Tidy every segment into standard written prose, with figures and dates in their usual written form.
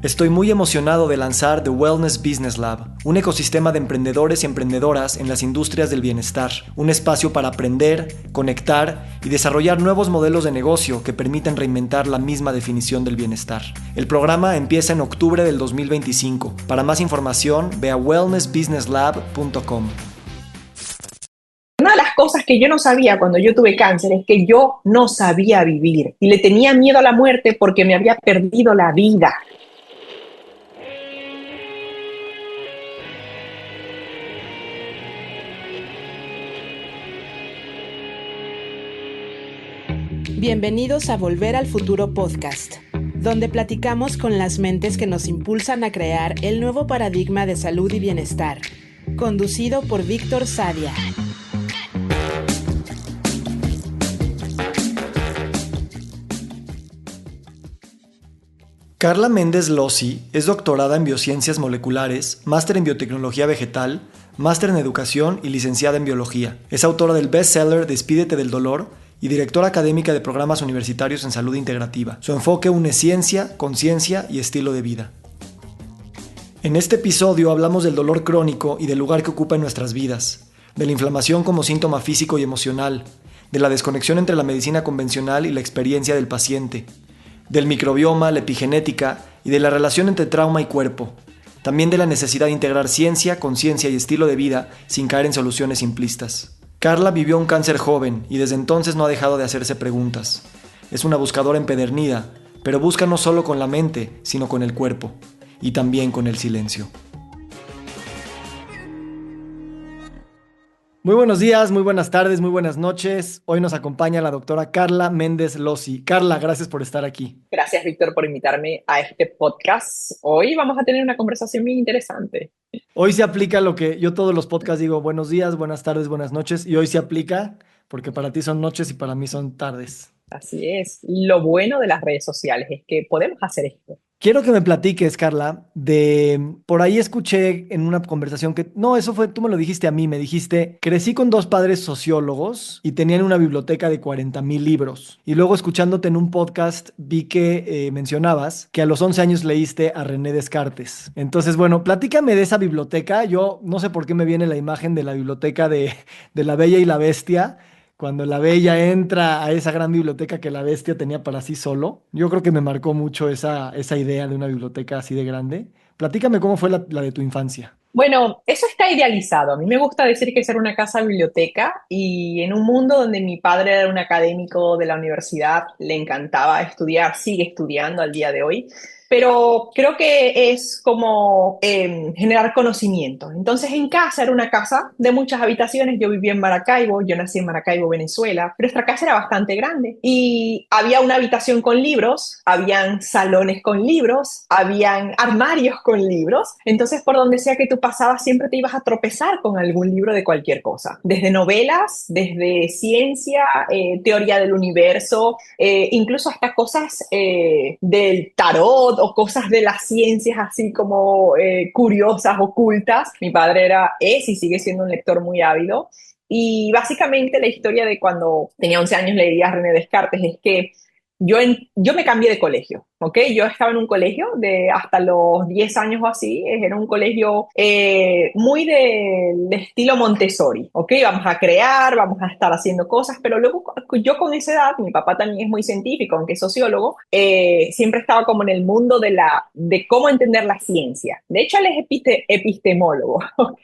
Estoy muy emocionado de lanzar The Wellness Business Lab, un ecosistema de emprendedores y emprendedoras en las industrias del bienestar, un espacio para aprender, conectar y desarrollar nuevos modelos de negocio que permitan reinventar la misma definición del bienestar. El programa empieza en octubre del 2025. Para más información, ve a wellnessbusinesslab.com. Una de las cosas que yo no sabía cuando yo tuve cáncer es que yo no sabía vivir y le tenía miedo a la muerte porque me había perdido la vida. Bienvenidos a Volver al Futuro Podcast, donde platicamos con las mentes que nos impulsan a crear el nuevo paradigma de salud y bienestar, conducido por Víctor Sadia. Carla Méndez Lossi es doctorada en Biociencias Moleculares, máster en Biotecnología Vegetal, máster en Educación y licenciada en Biología. Es autora del bestseller Despídete del dolor y directora académica de programas universitarios en salud integrativa. Su enfoque une ciencia, conciencia y estilo de vida. En este episodio hablamos del dolor crónico y del lugar que ocupa en nuestras vidas, de la inflamación como síntoma físico y emocional, de la desconexión entre la medicina convencional y la experiencia del paciente, del microbioma, la epigenética y de la relación entre trauma y cuerpo. También de la necesidad de integrar ciencia, conciencia y estilo de vida sin caer en soluciones simplistas. Carla vivió un cáncer joven y desde entonces no ha dejado de hacerse preguntas. Es una buscadora empedernida, pero busca no solo con la mente, sino con el cuerpo y también con el silencio. Muy buenos días, muy buenas tardes, muy buenas noches. Hoy nos acompaña la doctora Carla Méndez Lossi. Carla, gracias por estar aquí. Gracias, Víctor, por invitarme a este podcast. Hoy vamos a tener una conversación muy interesante. Hoy se aplica lo que yo todos los podcasts digo, buenos días, buenas tardes, buenas noches, y hoy se aplica porque para ti son noches y para mí son tardes. Así es. Lo bueno de las redes sociales es que podemos hacer esto. Quiero que me platiques, Carla, por ahí escuché en una conversación eso fue, tú me lo dijiste a mí, me dijiste, crecí con dos padres sociólogos y tenían una biblioteca de 40,000 libros. Y luego escuchándote en un podcast vi que mencionabas que a los 11 años leíste a René Descartes. Entonces, bueno, platícame de esa biblioteca. Yo no sé por qué me viene la imagen de la biblioteca de La Bella y la Bestia, cuando la Bella entra a esa gran biblioteca que la Bestia tenía para sí solo. Yo creo que me marcó mucho esa idea de una biblioteca así de grande. Platícame cómo fue la de tu infancia. Bueno, eso está idealizado. A mí me gusta decir que es una casa biblioteca y en un mundo donde mi padre era un académico de la universidad, le encantaba estudiar, sigue estudiando al día de hoy. Pero creo que es como generar conocimiento. Entonces en casa era una casa de muchas habitaciones. Yo vivía en Maracaibo, yo nací en Maracaibo, Venezuela, pero nuestra casa era bastante grande. Y había una habitación con libros, habían salones con libros, habían armarios con libros. Entonces por donde sea que tú pasabas siempre te ibas a tropezar con algún libro de cualquier cosa. Desde novelas, desde ciencia, teoría del universo, incluso hasta cosas del tarot, o cosas de las ciencias así como curiosas, ocultas. Mi padre es y sigue siendo un lector muy ávido. Y básicamente la historia de cuando tenía 11 años leía a René Descartes es que yo me cambié de colegio, ¿ok? Yo estaba en un colegio de hasta los 10 años o así, era un colegio muy de estilo Montessori, ¿ok? Vamos a crear, vamos a estar haciendo cosas, pero luego yo con esa edad, mi papá también es muy científico, aunque es sociólogo, siempre estaba como en el mundo de cómo entender la ciencia. De hecho, él es epistemólogo, ¿ok?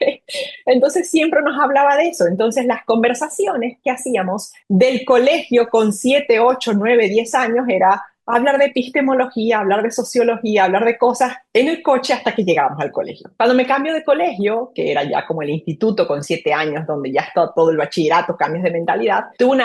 Entonces siempre nos hablaba de eso. Entonces las conversaciones que hacíamos del colegio con 7, 8, 9, 10 años era hablar de epistemología, hablar de sociología, hablar de cosas en el coche hasta que llegábamos al colegio. Cuando me cambio de colegio, que era ya como el instituto con 7 años, donde ya está todo el bachillerato, cambios de mentalidad, tuve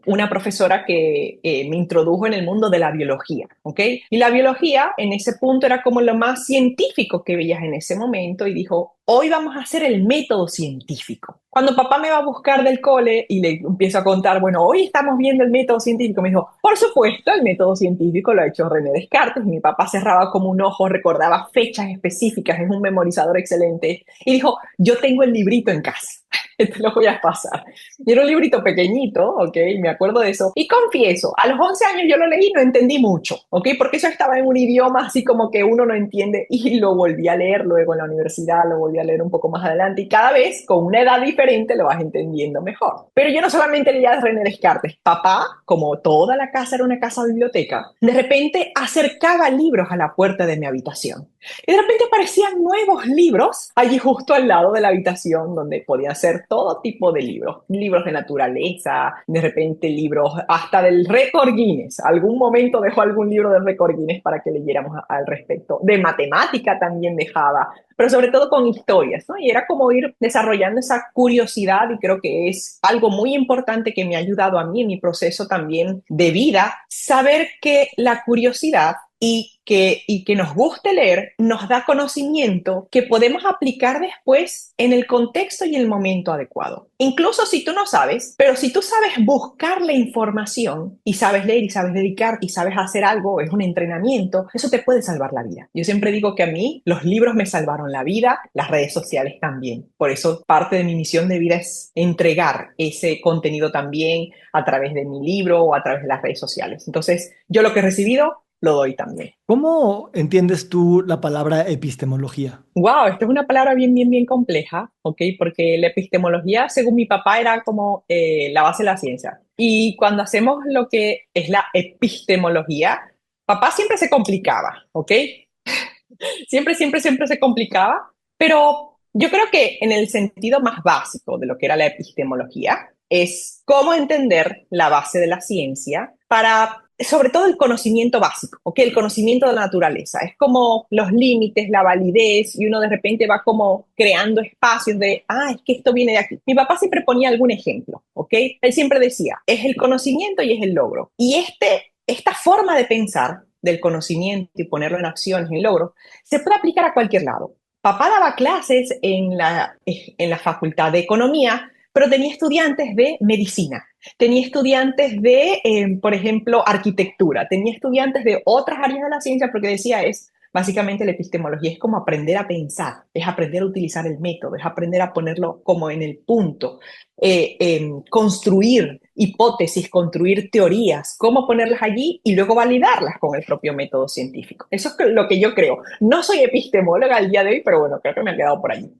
una profesora que me introdujo en el mundo de la biología, ¿ok? Y la biología en ese punto era como lo más científico que veías en ese momento y dijo, hoy vamos a hacer el método científico. Cuando papá me va a buscar del cole y le empiezo a contar, bueno, hoy estamos viendo el método científico, me dijo, por supuesto, el método científico lo ha hecho René Descartes. Mi papá cerraba como un ojo, recordaba fechas específicas, es un memorizador excelente. Y dijo, yo tengo el librito en casa. Te lo voy a pasar. Y era un librito pequeñito, ¿ok? Me acuerdo de eso. Y confieso, a los 11 años yo lo leí y no entendí mucho, ¿ok? Porque eso estaba en un idioma así como que uno no entiende y lo volví a leer luego en la universidad, lo volví a leer un poco más adelante y cada vez con una edad diferente lo vas entendiendo mejor. Pero yo no solamente leía a René Descartes. Papá, como toda la casa era una casa biblioteca, de repente acercaba libros a la puerta de mi habitación. Y de repente aparecían nuevos libros allí justo al lado de la habitación donde podían ser todo tipo de libros. Libros de naturaleza, de repente libros hasta del récord Guinness. Algún momento dejó algún libro del récord Guinness para que leyéramos al respecto. De matemática también dejaba, pero sobre todo con historias, ¿no? Y era como ir desarrollando esa curiosidad y creo que es algo muy importante que me ha ayudado a mí en mi proceso también de vida, saber que la curiosidad y que nos guste leer nos da conocimiento que podemos aplicar después en el contexto y el momento adecuado. Incluso si tú no sabes, pero si tú sabes buscar la información y sabes leer y sabes dedicarte y sabes hacer algo, es un entrenamiento, eso te puede salvar la vida. Yo siempre digo que a mí los libros me salvaron la vida, las redes sociales también. Por eso parte de mi misión de vida es entregar ese contenido también a través de mi libro o a través de las redes sociales. Entonces, yo lo que he recibido lo doy también. ¿Cómo entiendes tú la palabra epistemología? Wow, esta es una palabra bien compleja, ¿ok? Porque la epistemología, según mi papá, era como la base de la ciencia. Y cuando hacemos lo que es la epistemología, papá siempre se complicaba, ¿ok? Siempre se complicaba, pero yo creo que en el sentido más básico de lo que era la epistemología es cómo entender la base de la ciencia para, sobre todo el conocimiento básico, ¿ok? El conocimiento de la naturaleza. Es como los límites, la validez, y uno de repente va como creando espacios de, es que esto viene de aquí. Mi papá siempre ponía algún ejemplo, ¿ok? Él siempre decía, es el conocimiento y es el logro. Y esta forma de pensar del conocimiento y ponerlo en acciones, en logros, se puede aplicar a cualquier lado. Papá daba clases en la Facultad de Economía, pero tenía estudiantes de medicina, tenía estudiantes de, por ejemplo, arquitectura, tenía estudiantes de otras áreas de la ciencia, porque decía, básicamente la epistemología es como aprender a pensar, es aprender a utilizar el método, es aprender a ponerlo como en el punto, construir hipótesis, construir teorías, cómo ponerlas allí y luego validarlas con el propio método científico. Eso es lo que yo creo. No soy epistemóloga al día de hoy, pero bueno, creo que me ha quedado por allí.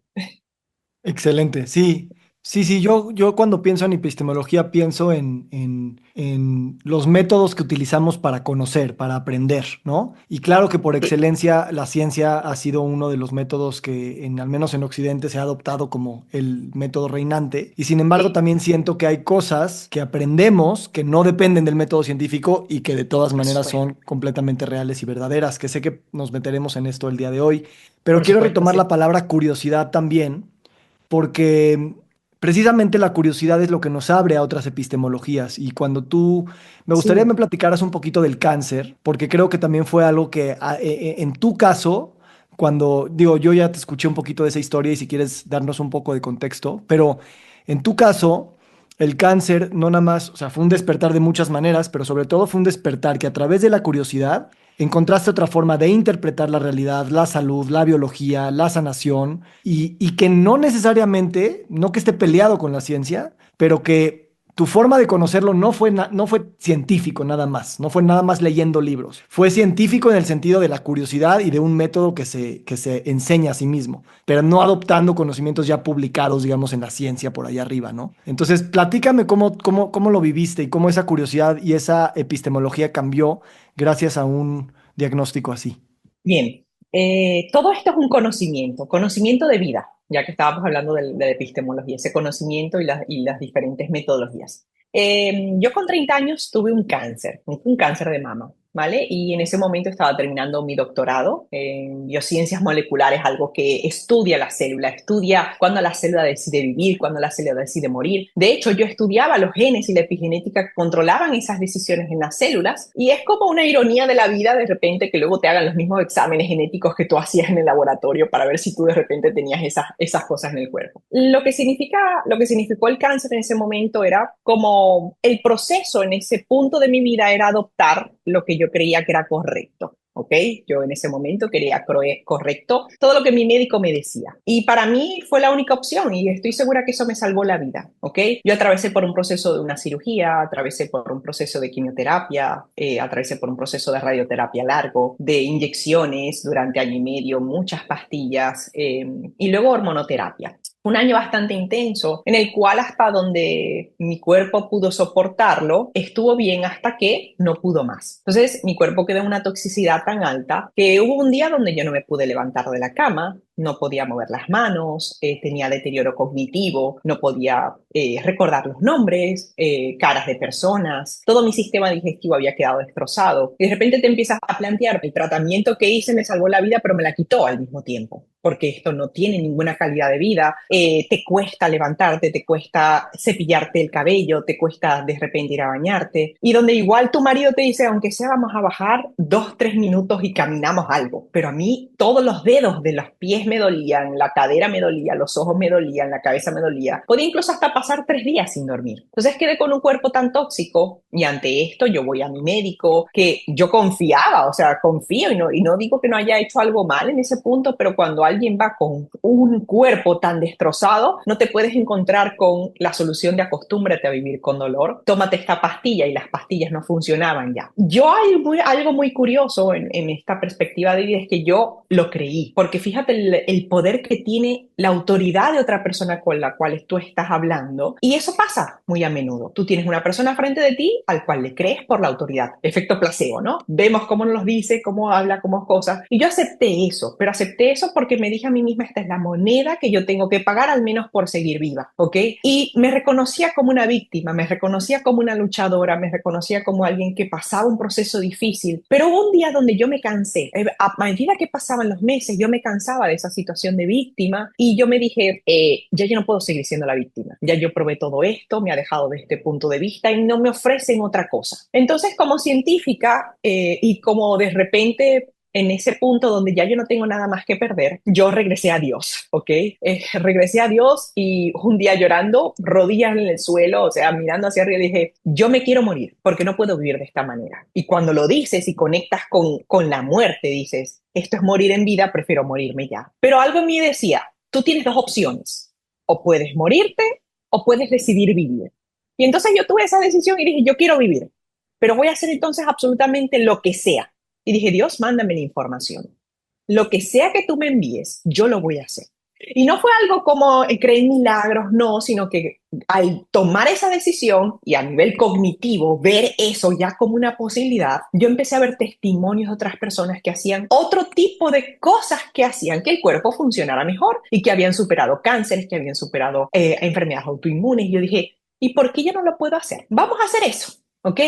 Excelente, sí. Sí, yo cuando pienso en epistemología pienso en los métodos que utilizamos para conocer, para aprender, ¿no? Y claro que por excelencia la ciencia ha sido uno de los métodos que al menos en Occidente se ha adoptado como el método reinante. Y sin embargo Sí, también siento que hay cosas que aprendemos que no dependen del método científico y que de todas por maneras supuesto, son completamente reales y verdaderas, que sé que nos meteremos en esto el día de hoy. Pero por quiero supuesto, retomar la sí. palabra curiosidad también porque precisamente la curiosidad es lo que nos abre a otras epistemologías. Y cuando me gustaría que me Sí, platicaras un poquito del cáncer, porque creo que también fue algo que en tu caso, cuando digo, yo ya te escuché un poquito de esa historia y si quieres darnos un poco de contexto, pero en tu caso... El cáncer no nada más, o sea, fue un despertar de muchas maneras, pero sobre todo fue un despertar que a través de la curiosidad encontraste otra forma de interpretar la realidad, la salud, la biología, la sanación, y que no necesariamente, no que esté peleado con la ciencia, pero que tu forma de conocerlo no fue científico nada más, no fue nada más leyendo libros, fue científico en el sentido de la curiosidad y de un método que se enseña a sí mismo, pero no adoptando conocimientos ya publicados, digamos, en la ciencia por allá arriba, ¿no? Entonces, platícame cómo lo viviste y cómo esa curiosidad y esa epistemología cambió gracias a un diagnóstico así. bien. Todo esto es un conocimiento de vida, ya que estábamos hablando de la epistemología, ese conocimiento y las diferentes metodologías. Yo con 30 años tuve un cáncer de mama, ¿vale? Y en ese momento estaba terminando mi doctorado en biociencias moleculares, algo que estudia la célula, estudia cuándo la célula decide vivir, cuándo la célula decide morir. De hecho, yo estudiaba los genes y la epigenética que controlaban esas decisiones en las células y es como una ironía de la vida de repente que luego te hagan los mismos exámenes genéticos que tú hacías en el laboratorio para ver si tú de repente tenías esas cosas en el cuerpo. Lo que significó el cáncer en ese momento era como el proceso en ese punto de mi vida era adoptar lo que yo creía que era correcto. ¿ok? Yo en ese momento quería correcto todo lo que mi médico me decía. Y para mí fue la única opción y estoy segura que eso me salvó la vida, ¿ok? Yo atravesé por un proceso de una cirugía, atravesé por un proceso de quimioterapia, atravesé por un proceso de radioterapia largo, de inyecciones durante año y medio, muchas pastillas y luego hormonoterapia. Un año bastante intenso en el cual hasta donde mi cuerpo pudo soportarlo estuvo bien hasta que no pudo más. Entonces mi cuerpo quedó en una toxicidad tan alta que hubo un día donde yo no me pude levantar de la cama, no podía mover las manos, tenía deterioro cognitivo, no podía recordar los nombres, caras de personas, todo mi sistema digestivo había quedado destrozado. Y de repente te empiezas a plantear, el tratamiento que hice me salvó la vida, pero me la quitó al mismo tiempo, porque esto no tiene ninguna calidad de vida, te cuesta levantarte, te cuesta cepillarte el cabello, te cuesta de repente ir a bañarte, y donde igual tu marido te dice, aunque sea vamos a bajar 2, 3 minutos y caminamos algo, pero a mí todos los dedos de los pies me dolían, la cadera me dolía, los ojos me dolían, la cabeza me dolía, podía incluso hasta pasar 3 días sin dormir. Entonces quedé con un cuerpo tan tóxico y ante esto yo voy a mi médico, que yo confiaba, o sea, confío y no digo que no haya hecho algo mal en ese punto, pero cuando alguien va con un cuerpo tan destrozado, no te puedes encontrar con la solución de acostúmbrate a vivir con dolor, tómate esta pastilla y las pastillas no funcionaban ya. Yo hay algo muy curioso en esta perspectiva de vida es que yo lo creí, porque fíjate el poder que tiene la autoridad de otra persona con la cual tú estás hablando y eso pasa muy a menudo. Tú tienes una persona frente de ti al cual le crees por la autoridad, efecto placebo, ¿no? Vemos cómo nos dice, cómo habla, cómo cosas y yo acepté eso, pero acepté eso porque me dije a mí misma esta es la moneda que yo tengo que pagar al menos por seguir viva, ¿ok? Y me reconocía como una víctima, me reconocía como una luchadora, me reconocía como alguien que pasaba un proceso difícil, pero hubo un día donde yo me cansé, a medida que pasaban los meses yo me cansaba de esa situación de víctima y yo me dije, ya yo no puedo seguir siendo la víctima, ya yo probé todo esto, me ha dejado de este punto de vista y no me ofrecen otra cosa. Entonces como científica y como de repente en ese punto donde ya yo no tengo nada más que perder, yo regresé a Dios, ¿ok? Regresé a Dios y un día llorando, rodillas en el suelo, o sea, mirando hacia arriba, dije, yo me quiero morir porque no puedo vivir de esta manera. Y cuando lo dices y conectas con la muerte, dices, esto es morir en vida, prefiero morirme ya. Pero algo en mí decía, tú tienes dos opciones, o puedes morirte o puedes decidir vivir. Y entonces yo tuve esa decisión y dije, yo quiero vivir, pero voy a hacer entonces absolutamente lo que sea. Y dije, Dios, mándame la información. Lo que sea que tú me envíes, yo lo voy a hacer. Y no fue algo como creer en milagros, no, sino que al tomar esa decisión y a nivel cognitivo, ver eso ya como una posibilidad, yo empecé a ver testimonios de otras personas que hacían otro tipo de cosas que hacían que el cuerpo funcionara mejor y que habían superado cánceres, que habían superado enfermedades autoinmunes. Y yo dije, ¿y por qué yo no lo puedo hacer? Vamos a hacer eso. ¿Ok?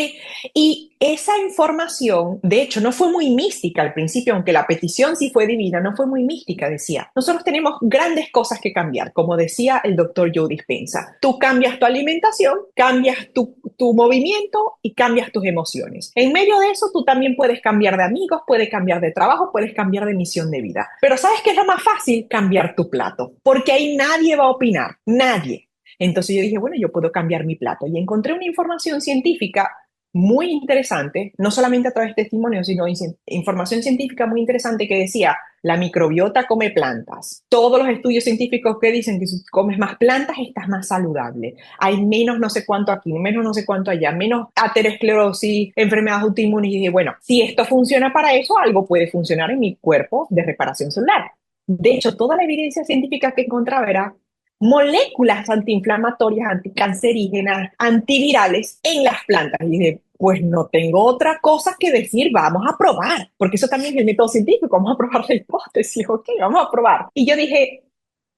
Y esa información, de hecho, no fue muy mística al principio, aunque la petición sí fue divina, no fue muy mística, decía. Nosotros tenemos grandes cosas que cambiar, como decía el doctor Joe Dispenza. Tú cambias tu alimentación, cambias tu movimiento y cambias tus emociones. En medio de eso, tú también puedes cambiar de amigos, puedes cambiar de trabajo, puedes cambiar de misión de vida. Pero ¿sabes qué es lo más fácil? Cambiar tu plato, porque ahí nadie va a opinar, nadie. Entonces yo dije, bueno, yo puedo cambiar mi plato y encontré una información científica muy interesante, no solamente a través de testimonios, sino información científica muy interesante que decía, la microbiota come plantas. Todos los estudios científicos que dicen que si comes más plantas estás más saludable. Hay menos no sé cuánto aquí, menos no sé cuánto allá, menos aterosclerosis, enfermedades autoinmunes. Y dije, bueno, si esto funciona para eso, algo puede funcionar en mi cuerpo de reparación celular. De hecho, toda la evidencia científica que encontraba era moléculas antiinflamatorias, anticancerígenas, antivirales en las plantas. Y dije, pues no tengo otra cosa que decir, vamos a probar, porque eso también es el método científico, vamos a probar la hipótesis, ok, vamos a probar. Y yo dije,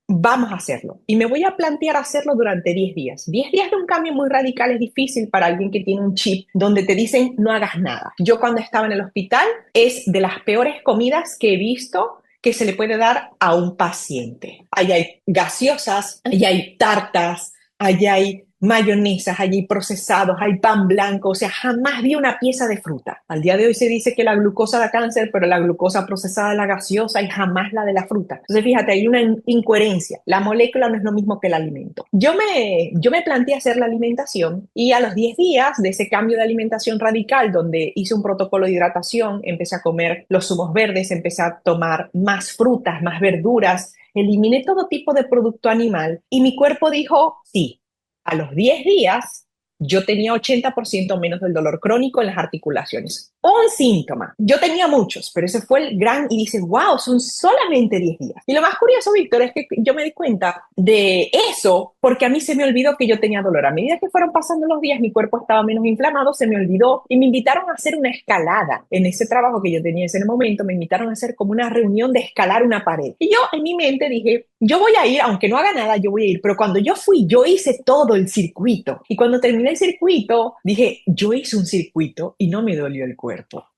vamos a hacerlo. Y me voy a plantear hacerlo durante 10 días. 10 días de un cambio muy radical es difícil para alguien que tiene un chip donde te dicen no hagas nada. Yo cuando estaba en el hospital es de las peores comidas que he visto que se le puede dar a un paciente. Ahí hay gaseosas, ahí hay tartas, ahí hay mayonesas allí procesados, hay pan blanco, o sea, jamás vi una pieza de fruta. Al día de hoy se dice que la glucosa da cáncer, pero la glucosa procesada es la gaseosa y jamás la de la fruta. Entonces, fíjate, hay una incoherencia. La molécula no es lo mismo que el alimento. Yo me planteé hacer la alimentación y a los 10 días de ese cambio de alimentación radical, donde hice un protocolo de hidratación, empecé a comer los zumos verdes, empecé a tomar más frutas, más verduras, eliminé todo tipo de producto animal y mi cuerpo dijo, sí, a los 10 días yo tenía 80% menos del dolor crónico en las articulaciones. Un síntoma. Yo tenía muchos, pero ese fue el gran, y dices, wow, son solamente 10 días. Y lo más curioso, Víctor, es que yo me di cuenta de eso porque a mí se me olvidó que yo tenía dolor. A medida que fueron pasando los días, mi cuerpo estaba menos inflamado, se me olvidó y me invitaron a hacer una escalada. En ese trabajo que yo tenía en ese momento, me invitaron a hacer como una reunión de escalar una pared. Y yo en mi mente dije, yo voy a ir, aunque no haga nada, yo voy a ir. Pero cuando yo fui, yo hice todo el circuito. Y cuando terminé el circuito, dije, yo hice un circuito y no me dolió el cuerpo.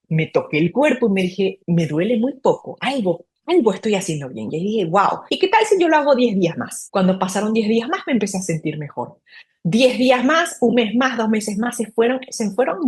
Me toqué el cuerpo y me dije, me duele muy poco, algo estoy haciendo bien. Y dije, wow, ¿y qué tal si yo lo hago 10 días más? Cuando pasaron 10 días más me empecé a sentir mejor. 10 días más, un mes más, 2 meses más, se fueron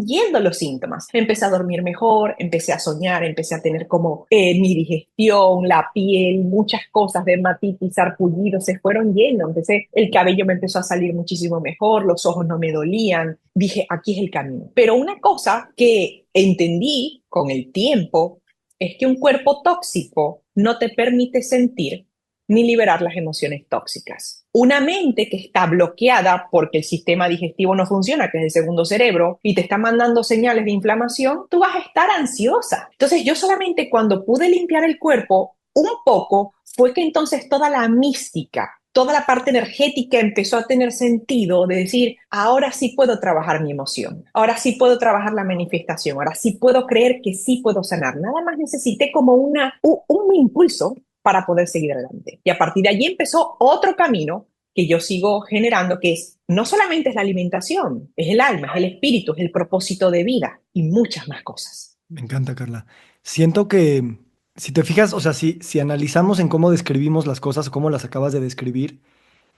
yendo los síntomas. Empecé a dormir mejor, empecé a soñar, empecé a tener como mi digestión, la piel, muchas cosas, dermatitis, sarpullidos, se fueron yendo. El cabello me empezó a salir muchísimo mejor, los ojos no me dolían. Dije, aquí es el camino. Pero una cosa que entendí con el tiempo es que un cuerpo tóxico no te permite sentir ni liberar las emociones tóxicas. Una mente que está bloqueada porque el sistema digestivo no funciona, que es el segundo cerebro, y te está mandando señales de inflamación, tú vas a estar ansiosa. Entonces yo solamente cuando pude limpiar el cuerpo un poco, fue que entonces toda la mística, toda la parte energética empezó a tener sentido de decir, ahora sí puedo trabajar mi emoción, ahora sí puedo trabajar la manifestación, ahora sí puedo creer que sí puedo sanar. Nada más necesité como un impulso para poder seguir adelante. Y a partir de allí empezó otro camino que yo sigo generando, que es no solamente es la alimentación, es el alma, es el espíritu, es el propósito de vida y muchas más cosas. Me encanta, Carla. Siento que, si te fijas, o sea, si analizamos en cómo describimos las cosas o cómo las acabas de describir,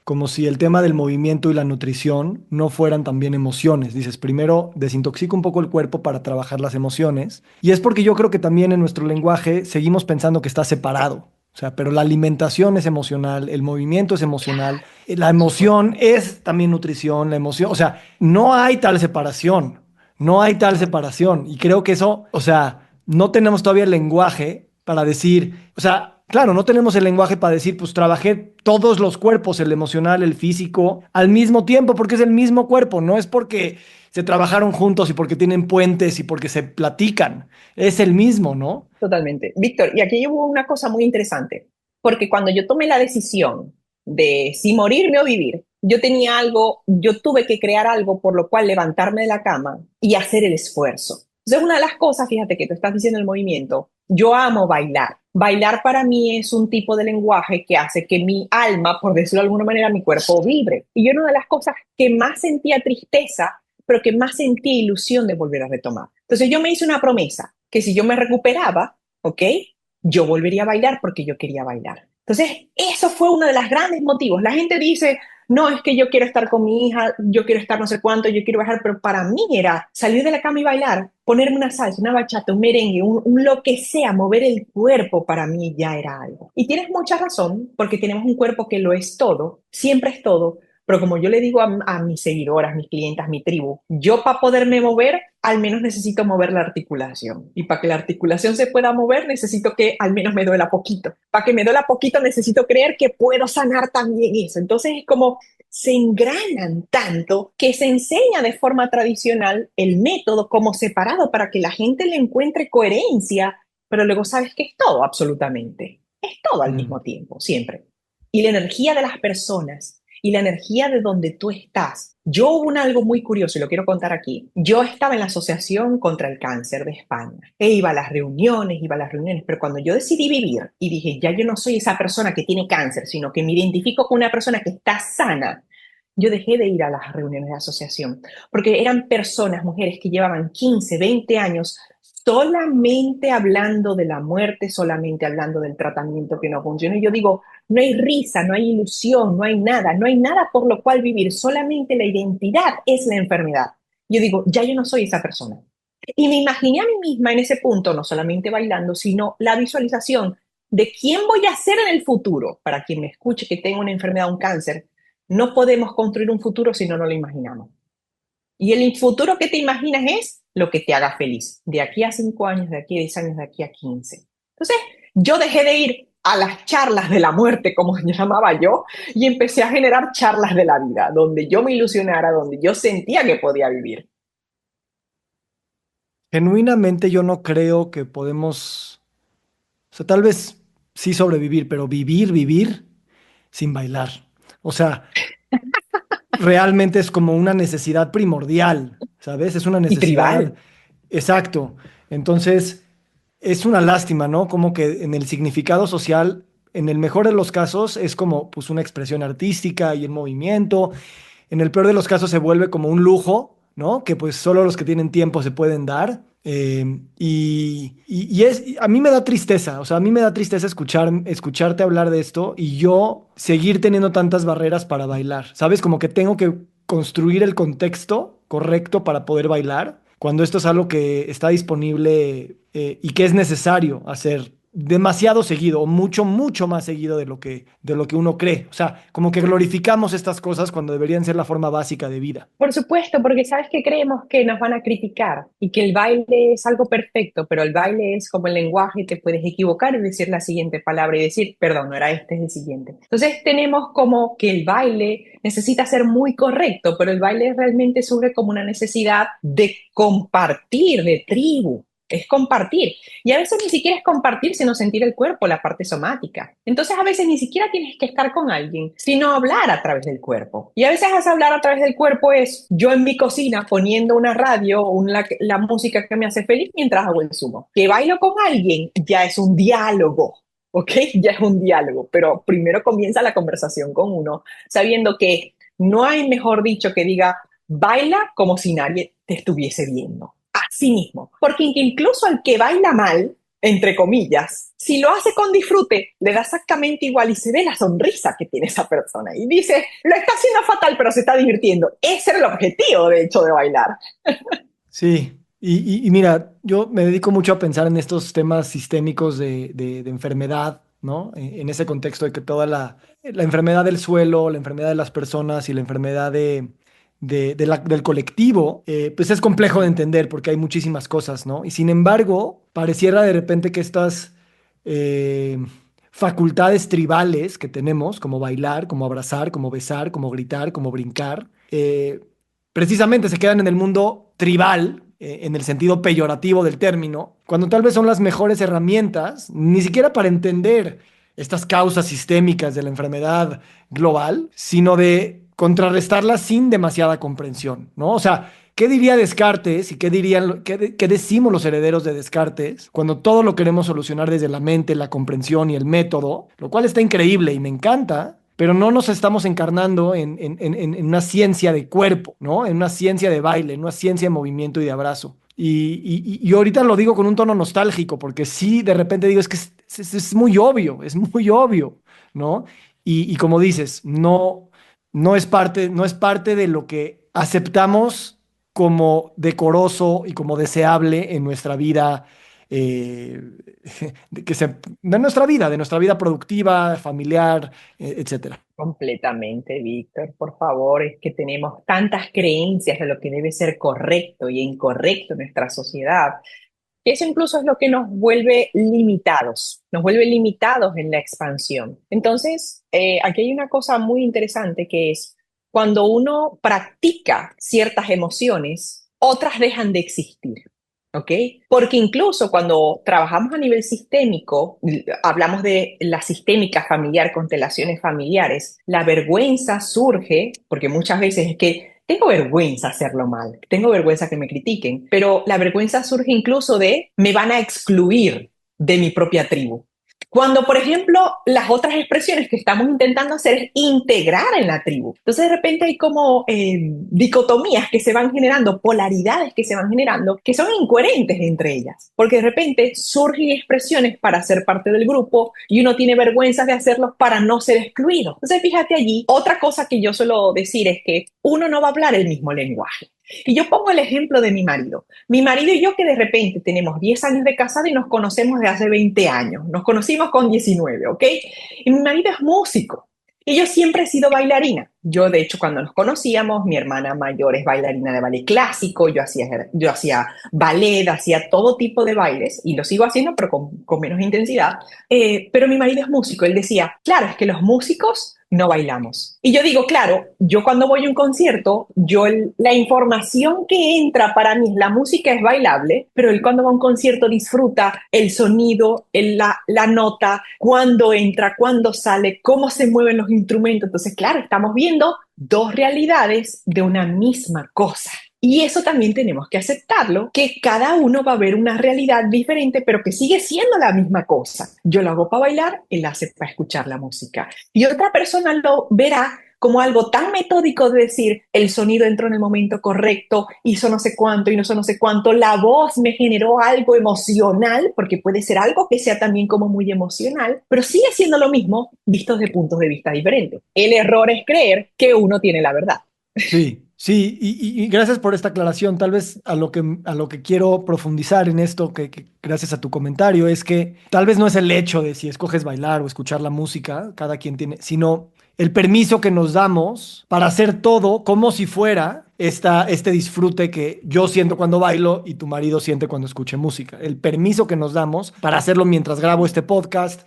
como si el tema del movimiento y la nutrición no fueran también emociones. Dices, primero desintoxico un poco el cuerpo para trabajar las emociones. Y es porque yo creo que también en nuestro lenguaje seguimos pensando que está separado. O sea, pero la alimentación es emocional, el movimiento es emocional, la emoción es también nutrición, la emoción, o sea, no hay tal separación, no hay tal separación. Y creo que eso, o sea, no tenemos todavía el lenguaje para decir, o sea, claro, no tenemos el lenguaje para decir, pues trabajé todos los cuerpos, el emocional, el físico, al mismo tiempo, porque es el mismo cuerpo, no es porque se trabajaron juntos y porque tienen puentes y porque se platican, es el mismo, ¿no? Totalmente. Víctor, y aquí hubo una cosa muy interesante, porque cuando yo tomé la decisión de si morirme o vivir, yo tuve que crear algo por lo cual levantarme de la cama y hacer el esfuerzo. Entonces, una de las cosas, fíjate que tú estás diciendo el movimiento, yo amo bailar. Bailar para mí es un tipo de lenguaje que hace que mi alma, por decirlo de alguna manera, mi cuerpo vibre. Y yo una de las cosas que más sentía tristeza, pero que más sentía ilusión de volver a retomar. Entonces yo me hice una promesa, que si yo me recuperaba, ¿ok? Yo volvería a bailar porque yo quería bailar. Entonces, eso fue uno de los grandes motivos. La gente dice, no, es que yo quiero estar con mi hija, yo quiero estar no sé cuánto, yo quiero bajar, pero para mí era salir de la cama y bailar, ponerme una salsa, una bachata, un merengue, un lo que sea, mover el cuerpo para mí ya era algo. Y tienes mucha razón, porque tenemos un cuerpo que lo es todo, siempre es todo, pero como yo le digo a mis seguidoras, mis clientas, mi tribu, yo para poderme mover, al menos necesito mover la articulación. Y para que la articulación se pueda mover, necesito que al menos me duela poquito. Para que me duela poquito, necesito creer que puedo sanar también eso. Entonces es como se engranan tanto que se enseña de forma tradicional el método como separado para que la gente le encuentre coherencia, pero luego sabes que es todo absolutamente. Es todo al mismo tiempo, siempre. Y la energía de las personas y la energía de donde tú estás. Yo hubo algo muy curioso y lo quiero contar aquí. Yo estaba en la Asociación contra el Cáncer de España e iba a las reuniones, pero cuando yo decidí vivir y dije, ya yo no soy esa persona que tiene cáncer, sino que me identifico con una persona que está sana, yo dejé de ir a las reuniones de asociación porque eran personas, mujeres que llevaban 15, 20 años solamente hablando de la muerte, solamente hablando del tratamiento que no funciona. Y yo digo, no hay risa, no hay ilusión, no hay nada por lo cual vivir, solamente la identidad es la enfermedad. Yo digo, ya yo no soy esa persona. Y me imaginé a mí misma en ese punto, no solamente bailando, sino la visualización de quién voy a ser en el futuro. Para quien me escuche que tengo una enfermedad, un cáncer, no podemos construir un futuro si no lo imaginamos. Y el futuro que te imaginas es lo que te haga feliz. De aquí a 5 años, de aquí a 10 años, de aquí a 15. Entonces, yo dejé de ir a las charlas de la muerte, como llamaba yo, y empecé a generar charlas de la vida, donde yo me ilusionara, donde yo sentía que podía vivir. Genuinamente yo no creo que podemos, o sea, tal vez sí sobrevivir, pero vivir sin bailar. O sea, realmente es como una necesidad primordial, ¿sabes? Es una Y necesidad, tribal. exacto. Entonces, es una lástima, ¿no? Como que en el significado social, en el mejor de los casos, es como pues una expresión artística y en movimiento. En el peor de los casos se vuelve como un lujo, ¿no? Que pues solo los que tienen tiempo se pueden dar. A mí me da tristeza, o sea, a mí me da tristeza escucharte hablar de esto y yo seguir teniendo tantas barreras para bailar, ¿sabes? Como que tengo que construir el contexto correcto para poder bailar, cuando esto es algo que está disponible y que es necesario hacer demasiado seguido o mucho más seguido de lo que uno cree. O sea, como que glorificamos estas cosas cuando deberían ser la forma básica de vida. Por supuesto, porque sabes que creemos que nos van a criticar y que el baile es algo perfecto, pero el baile es como el lenguaje, te puedes equivocar y decir la siguiente palabra y decir, perdón, no era este, es el siguiente. Entonces tenemos como que el baile necesita ser muy correcto, pero el baile realmente surge como una necesidad de compartir, de tribu. Es compartir. Y a veces ni siquiera es compartir, sino sentir el cuerpo, la parte somática. Entonces a veces ni siquiera tienes que estar con alguien, sino hablar a través del cuerpo. Y a veces hablar a través del cuerpo es yo en mi cocina poniendo una radio o la música que me hace feliz mientras hago el zumo. Que bailo con alguien ya es un diálogo. ¿Ok? Ya es un diálogo, pero primero comienza la conversación con uno, sabiendo que no hay mejor dicho que diga, baila como si nadie te estuviese viendo a sí mismo. Porque incluso al que baila mal, entre comillas, si lo hace con disfrute, le da exactamente igual y se ve la sonrisa que tiene esa persona. Y dice, lo está haciendo fatal, pero se está divirtiendo. Ese era el objetivo, de hecho, de bailar. Sí, y mira, yo me dedico mucho a pensar en estos temas sistémicos de enfermedad, ¿no? En ese contexto de que toda la enfermedad del suelo, la enfermedad de las personas y la enfermedad del colectivo, pues es complejo de entender porque hay muchísimas cosas, ¿no? Y sin embargo, pareciera de repente que estas eh, facultades tribales que tenemos, como bailar, como abrazar, como besar, como gritar, como brincar, precisamente se quedan en el mundo tribal, en el sentido peyorativo del término, cuando tal vez son las mejores herramientas, ni siquiera para entender estas causas sistémicas de la enfermedad global, sino de contrarrestarlas sin demasiada comprensión, ¿no? O sea, ¿qué diría Descartes y qué decimos los herederos de Descartes cuando todo lo queremos solucionar desde la mente, la comprensión y el método? Lo cual está increíble y me encanta, pero no nos estamos encarnando en una ciencia de cuerpo, ¿no? En una ciencia de baile, en una ciencia de movimiento y de abrazo. Y ahorita lo digo con un tono nostálgico, porque sí, de repente digo, es que es es muy obvio, ¿no? Y como dices, no es parte de lo que aceptamos como decoroso y como deseable en nuestra vida, eh, de nuestra vida productiva, familiar, etcétera. Completamente, Víctor, por favor, es que tenemos tantas creencias de lo que debe ser correcto y incorrecto en nuestra sociedad, que eso incluso es lo que nos vuelve limitados en la expansión. Entonces, aquí hay una cosa muy interesante que es cuando uno practica ciertas emociones, otras dejan de existir. ¿Ok? Porque incluso cuando trabajamos a nivel sistémico, hablamos de la sistémica familiar, constelaciones familiares, la vergüenza surge, porque muchas veces es que tengo vergüenza hacerlo mal, tengo vergüenza que me critiquen, pero la vergüenza surge incluso de me van a excluir de mi propia tribu. Cuando, por ejemplo, las otras expresiones que estamos intentando hacer es integrar en la tribu. Entonces, de repente hay como dicotomías que se van generando, polaridades que se van generando, que son incoherentes entre ellas. Porque de repente surgen expresiones para ser parte del grupo y uno tiene vergüenza de hacerlos para no ser excluido. Entonces, fíjate allí, otra cosa que yo suelo decir es que uno no va a hablar el mismo lenguaje. Y yo pongo el ejemplo de mi marido. Mi marido y yo que de repente tenemos 10 años de casado y nos conocemos de hace 20 años. Nos conocimos con 19, ¿ok? Y mi marido es músico. Y yo siempre he sido bailarina. Yo, de hecho, cuando nos conocíamos, mi hermana mayor es bailarina de ballet clásico, yo hacía ballet, hacía todo tipo de bailes, y lo sigo haciendo, pero con menos intensidad. Pero mi marido es músico. Él decía, claro, es que los músicos no bailamos. Y yo digo, claro, yo cuando voy a un concierto, la información que entra para mí, la música es bailable, pero él cuando va a un concierto disfruta el sonido, la nota, cuándo entra, cuándo sale, cómo se mueven los instrumentos. Entonces, claro, estamos viendo dos realidades de una misma cosa. Y eso también tenemos que aceptarlo, que cada uno va a ver una realidad diferente, pero que sigue siendo la misma cosa. Yo lo hago para bailar, él hace para escuchar la música. Y otra persona lo verá como algo tan metódico de decir, el sonido entró en el momento correcto, hizo no sé cuánto y no sé cuánto, la voz me generó algo emocional, porque puede ser algo que sea también como muy emocional, pero sigue siendo lo mismo, visto desde puntos de vista diferentes. El error es creer que uno tiene la verdad. Sí, sí, y gracias por esta aclaración. Tal vez a lo que quiero profundizar en esto, que gracias a tu comentario, es que tal vez no es el hecho de si escoges bailar o escuchar la música, cada quien tiene, sino el permiso que nos damos para hacer todo como si fuera este disfrute que yo siento cuando bailo y tu marido siente cuando escuche música. El permiso que nos damos para hacerlo mientras grabo este podcast.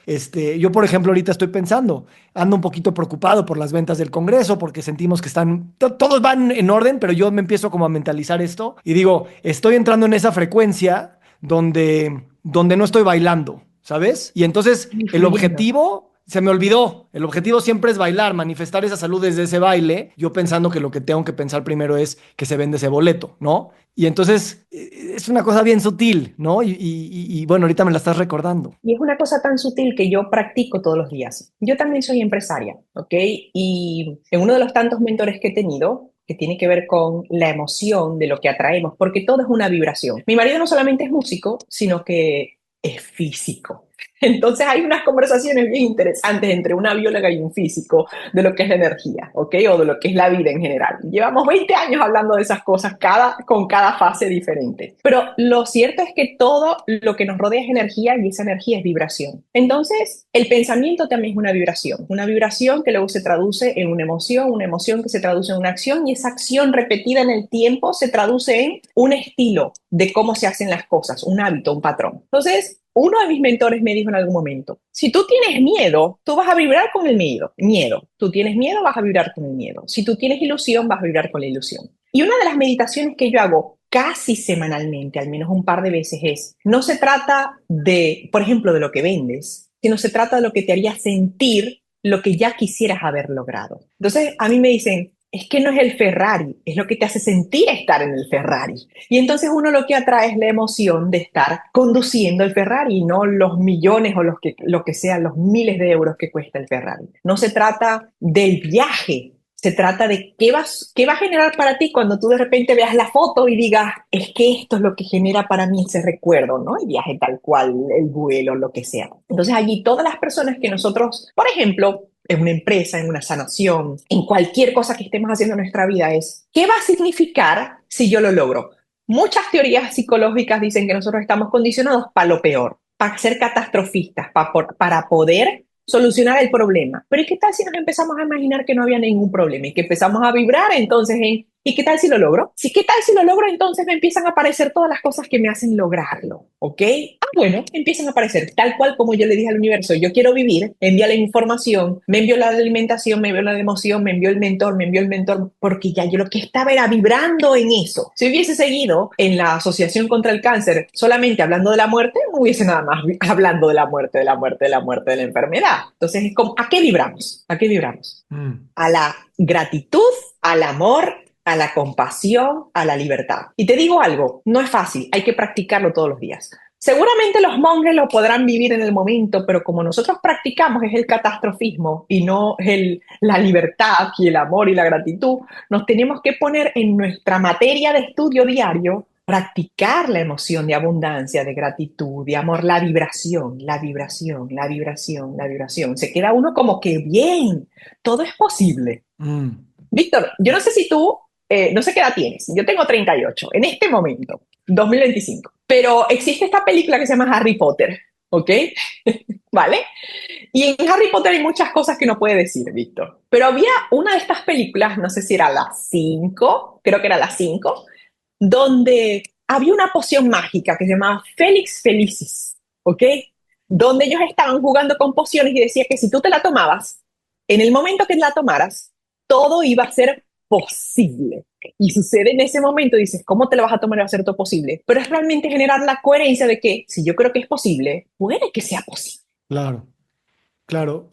Yo, por ejemplo, ahorita estoy pensando, ando un poquito preocupado por las ventas del Congreso porque sentimos que todos van en orden, pero yo me empiezo como a mentalizar esto y digo, estoy entrando en esa frecuencia donde no estoy bailando, ¿sabes? Y entonces el objetivo se me olvidó. El objetivo siempre es bailar, manifestar esa salud desde ese baile, yo pensando que lo que tengo que pensar primero es que se vende ese boleto, ¿no? Y entonces es una cosa bien sutil, ¿no? Y bueno, ahorita me la estás recordando. Y es una cosa tan sutil que yo practico todos los días. Yo también soy empresaria, ¿ok? Y en uno de los tantos mentores que he tenido, que tiene que ver con la emoción de lo que atraemos, porque todo es una vibración. Mi marido no solamente es músico, sino que es físico. Entonces hay unas conversaciones bien interesantes entre una bióloga y un físico de lo que es la energía, ¿ok? O de lo que es la vida en general. Llevamos 20 años hablando de esas cosas, con cada fase diferente. Pero lo cierto es que todo lo que nos rodea es energía y esa energía es vibración. Entonces, el pensamiento también es una vibración que luego se traduce en una emoción que se traduce en una acción y esa acción repetida en el tiempo se traduce en un estilo de cómo se hacen las cosas, un hábito, un patrón. Entonces, uno de mis mentores me dijo en algún momento, si tú tienes miedo, tú vas a vibrar con el miedo. Tú tienes miedo, vas a vibrar con el miedo. Si tú tienes ilusión, vas a vibrar con la ilusión. Y una de las meditaciones que yo hago casi semanalmente, al menos un par de veces, no se trata de, por ejemplo, de lo que vendes, sino se trata de lo que te haría sentir lo que ya quisieras haber logrado. Entonces, a mí me dicen, es que no es el Ferrari, es lo que te hace sentir estar en el Ferrari. Y entonces uno lo que atrae es la emoción de estar conduciendo el Ferrari y no los millones o lo que sean los miles de euros que cuesta el Ferrari. No se trata del viaje, se trata de qué va a generar para ti cuando tú de repente veas la foto y digas, es que esto es lo que genera para mí ese recuerdo, ¿no? El viaje tal cual, el vuelo, lo que sea. Entonces allí todas las personas que nosotros, por ejemplo, en una empresa, en una sanación, en cualquier cosa que estemos haciendo en nuestra vida es, ¿qué va a significar si yo lo logro? Muchas teorías psicológicas dicen que nosotros estamos condicionados para lo peor, para ser catastrofistas, para poder solucionar el problema. Pero ¿y qué tal si nos empezamos a imaginar que no había ningún problema y que empezamos a vibrar entonces en ¿y qué tal si lo logro? ¿Qué tal si lo logro? Entonces me empiezan a aparecer todas las cosas que me hacen lograrlo, ¿ok? Bueno, empiezan a aparecer tal cual como yo le dije al universo, yo quiero vivir, envía la información, me envió la alimentación, me envió la emoción, me envió el mentor, porque ya yo lo que estaba era vibrando en eso. Si hubiese seguido en la Asociación contra el Cáncer solamente hablando de la muerte, no hubiese nada más hablando de la muerte, de la enfermedad. Entonces es como, ¿a qué vibramos? ¿A qué vibramos? A la gratitud, al amor, a la compasión, a la libertad. Y te digo algo, no es fácil, hay que practicarlo todos los días. Seguramente los monjes lo podrán vivir en el momento, pero como nosotros practicamos es el catastrofismo y no la libertad y el amor y la gratitud, nos tenemos que poner en nuestra materia de estudio diario, practicar la emoción de abundancia, de gratitud, de amor, la vibración, la vibración, la vibración, la vibración. Se queda uno como que bien, todo es posible. Víctor, yo no sé si tú, no sé qué edad tienes, yo tengo 38 en este momento, 2025, pero existe esta película que se llama Harry Potter, ¿ok? ¿Vale? Y en Harry Potter hay muchas cosas que no puede decir, Víctor, pero había una de estas películas, no sé si era la 5, creo que era la 5, donde había una poción mágica que se llamaba Felix Felicis, ¿ok? Donde ellos estaban jugando con pociones y decía que si tú te la tomabas, en el momento que la tomaras, todo iba a ser posible. Y sucede en ese momento, dices, ¿cómo te lo vas a tomar y va a ser todo posible? Pero es realmente generar la coherencia de que si yo creo que es posible, puede que sea posible. Claro. Claro,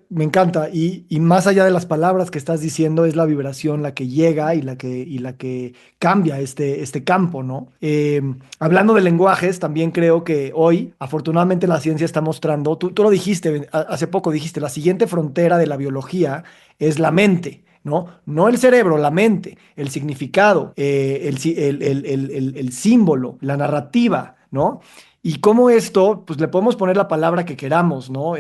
me encanta y más allá de las palabras que estás diciendo es la vibración la que llega y la que cambia este campo, ¿no? Hablando de lenguajes, también creo que hoy, afortunadamente, la ciencia está mostrando, tú lo dijiste, hace poco dijiste, la siguiente frontera de la biología es la mente. ¿No? No el cerebro, la mente, el significado, el símbolo, la narrativa, ¿no? Y cómo esto, pues le podemos poner la palabra que queramos, ¿no?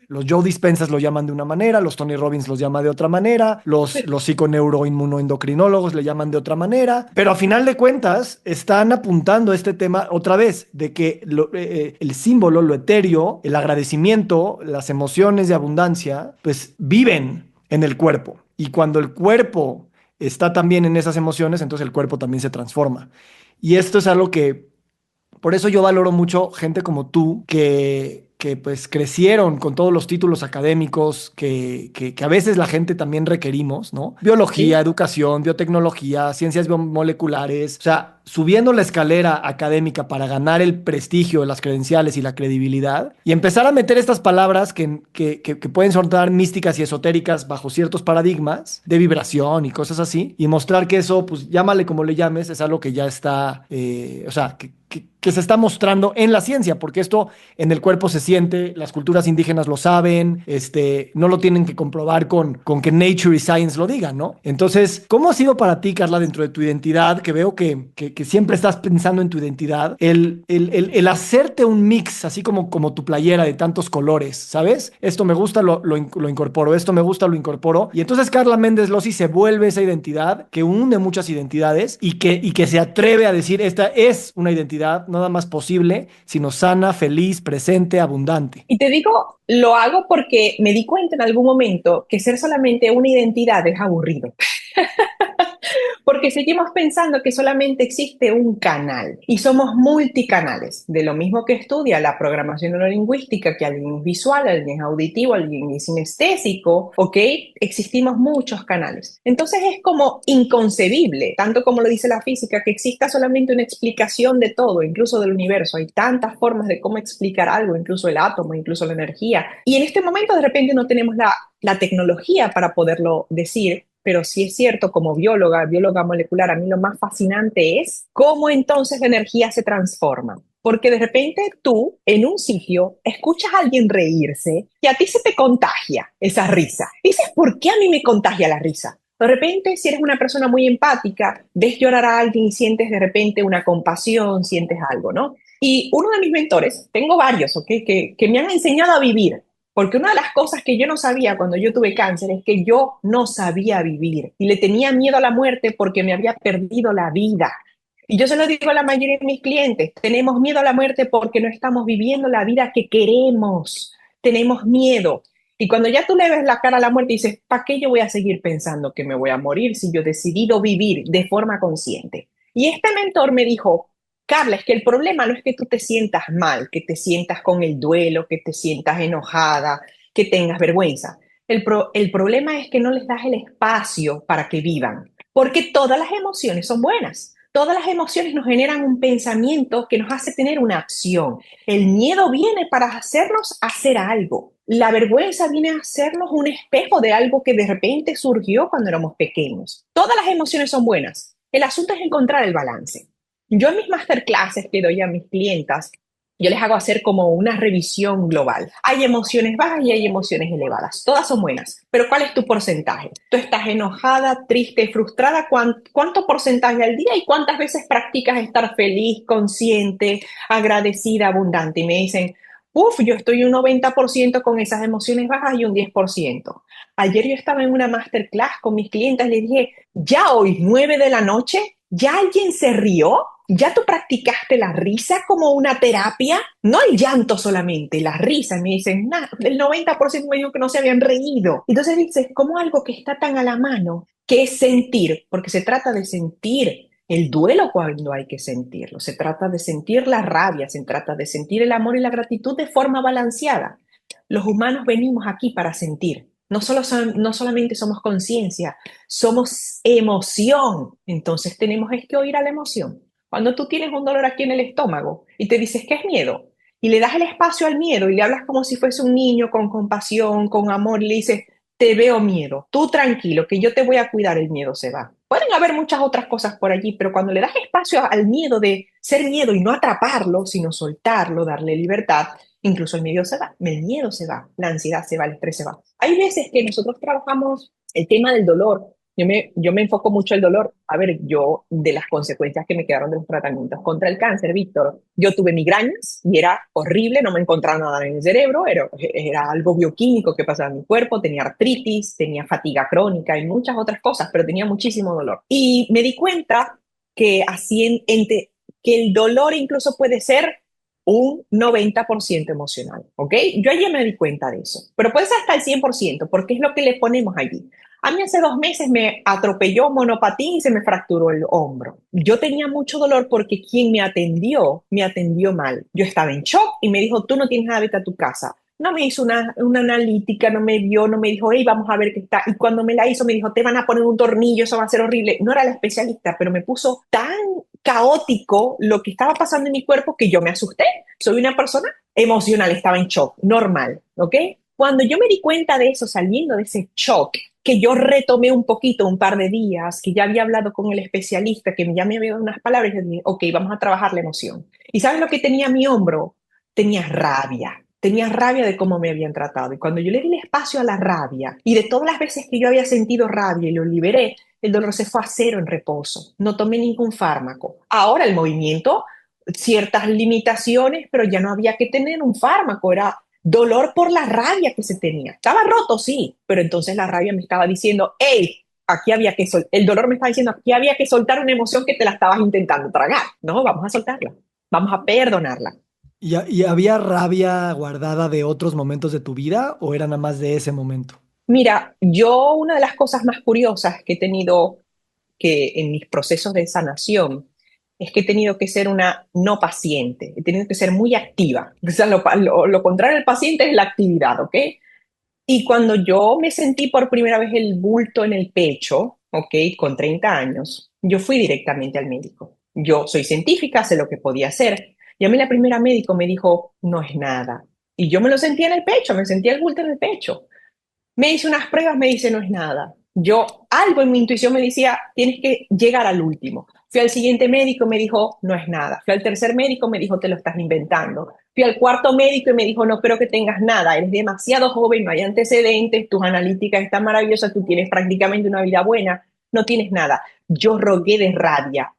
Los Joe Dispenzas lo llaman de una manera, los Tony Robbins los llaman de otra manera, los psiconeuroinmunoendocrinólogos le llaman de otra manera, pero a final de cuentas están apuntando a este tema otra vez, de que el símbolo, lo etéreo, el agradecimiento, las emociones de abundancia, pues viven en el cuerpo. Y cuando el cuerpo está también en esas emociones, entonces el cuerpo también se transforma. Y esto es algo que por eso yo valoro mucho gente como tú que pues crecieron con todos los títulos académicos que a veces la gente también requerimos, ¿no? Biología, Sí. educación, biotecnología, ciencias biomoleculares, o sea, subiendo la escalera académica para ganar el prestigio, las credenciales y la credibilidad y empezar a meter estas palabras que pueden sonar místicas y esotéricas bajo ciertos paradigmas de vibración y cosas así y mostrar que eso, pues llámale como le llames, es algo que ya está, o sea, que se está mostrando en la ciencia, porque esto en el cuerpo se siente, las culturas indígenas lo saben, no lo tienen que comprobar con que Nature y Science lo digan, ¿no? Entonces, ¿cómo ha sido para ti, Carla, dentro de tu identidad, que veo que siempre estás pensando en tu identidad, el hacerte un mix, así como tu playera de tantos colores, ¿sabes? Esto me gusta, lo incorporo, esto me gusta, lo incorporo, y entonces Carla Méndez Lossi se vuelve esa identidad que une muchas identidades y que se atreve a decir, esta es una identidad no nada más posible, sino sana, feliz, presente, abundante. Y te digo, lo hago porque me di cuenta en algún momento que ser solamente una identidad es aburrido. Porque seguimos pensando que solamente existe un canal y somos multicanales. De lo mismo que estudia la programación neurolingüística, que alguien es visual, alguien es auditivo, alguien es sinestésico, ¿ok? Existimos muchos canales. Entonces es como inconcebible, tanto como lo dice la física, que exista solamente una explicación de todo, incluso del universo. Hay tantas formas de cómo explicar algo, incluso el átomo, incluso la energía. Y en este momento de repente no tenemos la tecnología para poderlo decir, pero sí es cierto, como bióloga molecular, a mí lo más fascinante es cómo entonces la energía se transforma. Porque de repente tú, en un sitio, escuchas a alguien reírse y a ti se te contagia esa risa. Dices, ¿por qué a mí me contagia la risa? De repente, si eres una persona muy empática, ves llorar a alguien y sientes de repente una compasión, sientes algo, ¿no? Y uno de mis mentores, tengo varios, ¿ok? Que me han enseñado a vivir. Porque una de las cosas que yo no sabía cuando yo tuve cáncer es que yo no sabía vivir y le tenía miedo a la muerte porque me había perdido la vida. Y yo se lo digo a la mayoría de mis clientes, tenemos miedo a la muerte porque no estamos viviendo la vida que queremos, tenemos miedo. Y cuando ya tú le ves la cara a la muerte y dices, ¿para qué yo voy a seguir pensando que me voy a morir si yo he decidido vivir de forma consciente? Y este mentor me dijo, Carla, es que el problema no es que tú te sientas mal, que te sientas con el duelo, que te sientas enojada, que tengas vergüenza. El problema es que no les das el espacio para que vivan, porque todas las emociones son buenas. Todas las emociones nos generan un pensamiento que nos hace tener una acción. El miedo viene para hacernos hacer algo. La vergüenza viene a hacernos un espejo de algo que de repente surgió cuando éramos pequeños. Todas las emociones son buenas. El asunto es encontrar el balance. Yo en mis masterclasses que doy a mis clientas, yo les hago hacer como una revisión global. Hay emociones bajas y hay emociones elevadas. Todas son buenas, pero ¿cuál es tu porcentaje? ¿Tú estás enojada, triste, frustrada? ¿Cuánto porcentaje al día y cuántas veces practicas estar feliz, consciente, agradecida, abundante? Y me dicen, uff, yo estoy un 90% con esas emociones bajas y un 10%. Ayer yo estaba en una masterclass con mis clientes, les dije, ya hoy, 9 de la noche, ¿ya alguien se rió? ¿Ya tú practicaste la risa como una terapia? No el llanto solamente, la risa. Me dicen, nah, el 90% me dijo que no se habían reído. Entonces dices, ¿cómo algo que está tan a la mano, que es sentir? Porque se trata de sentir el duelo cuando hay que sentirlo. Se trata de sentir la rabia, se trata de sentir el amor y la gratitud de forma balanceada. Los humanos venimos aquí para sentir. No solamente somos conciencia, somos emoción. Entonces tenemos es que oír a la emoción. Cuando tú tienes un dolor aquí en el estómago y te dices que es miedo y le das el espacio al miedo y le hablas como si fuese un niño con compasión, con amor, y le dices, te veo miedo, tú tranquilo, que yo te voy a cuidar, el miedo se va. Pueden haber muchas otras cosas por allí, pero cuando le das espacio al miedo de ser miedo y no atraparlo, sino soltarlo, darle libertad, incluso el miedo se va, la ansiedad se va, el estrés se va. Hay veces que nosotros trabajamos el tema del dolor. Yo me enfoco mucho en el dolor. A ver, yo de las consecuencias que me quedaron de los tratamientos contra el cáncer, Víctor, yo tuve migrañas y era horrible, no me encontraba nada en el cerebro, era algo bioquímico que pasaba en mi cuerpo, tenía artritis, tenía fatiga crónica y muchas otras cosas, pero tenía muchísimo dolor. Y me di cuenta que que el dolor incluso puede ser un 90% emocional, ¿ok? Yo ayer me di cuenta de eso, pero puede ser hasta el 100%, porque es lo que le ponemos allí. A mí hace 2 meses me atropelló un monopatín y se me fracturó el hombro. Yo tenía mucho dolor porque quien me atendió mal. Yo estaba en shock y me dijo, tú no tienes nada, vete a tu casa. No me hizo una analítica, no me vio, no me dijo, hey, vamos a ver qué está. Y cuando me la hizo, me dijo, te van a poner un tornillo, eso va a ser horrible. No era la especialista, pero me puso tan caótico lo que estaba pasando en mi cuerpo que yo me asusté. Soy una persona emocional, estaba en shock, normal, ¿ok? Cuando yo me di cuenta de eso, saliendo de ese shock, que yo retomé un poquito, un par de días, que ya había hablado con el especialista, que ya me había dado unas palabras, y dije, ok, vamos a trabajar la emoción. ¿Y sabes lo que tenía mi hombro? Tenía rabia de cómo me habían tratado. Y cuando yo le di el espacio a la rabia, y de todas las veces que yo había sentido rabia y lo liberé, el dolor se fue a cero en reposo. No tomé ningún fármaco. Ahora el movimiento, ciertas limitaciones, pero ya no había que tener un fármaco, era dolor por la rabia que se tenía. Estaba roto, sí, pero entonces la rabia me estaba diciendo, hey, aquí había que soltar, el dolor me estaba diciendo, aquí había que soltar una emoción que te la estabas intentando tragar. No, vamos a soltarla, vamos a perdonarla. ¿Y había rabia guardada de otros momentos de tu vida o era nada más de ese momento? Mira, yo una de las cosas más curiosas que he tenido que en mis procesos de sanación es que he tenido que ser una no paciente, he tenido que ser muy activa. O sea, lo contrario del paciente es la actividad, ¿ok? Y cuando yo me sentí por primera vez el bulto en el pecho, ¿ok? Con 30 años, yo fui directamente al médico. Yo soy científica, sé lo que podía hacer. Y a mí la primera médico me dijo, no es nada. Y yo me lo sentía en el pecho, me sentía el bulto en el pecho. Me hice unas pruebas, me dice, no es nada. Algo en mi intuición me decía, tienes que llegar al último. Fui al siguiente médico, me dijo, no es nada. Fui al tercer médico, me dijo, te lo estás inventando. Fui al cuarto médico y me dijo, no creo que tengas nada, eres demasiado joven, no hay antecedentes, tus analíticas están maravillosas, tú tienes prácticamente una vida buena, no tienes nada. Yo rogué de rabia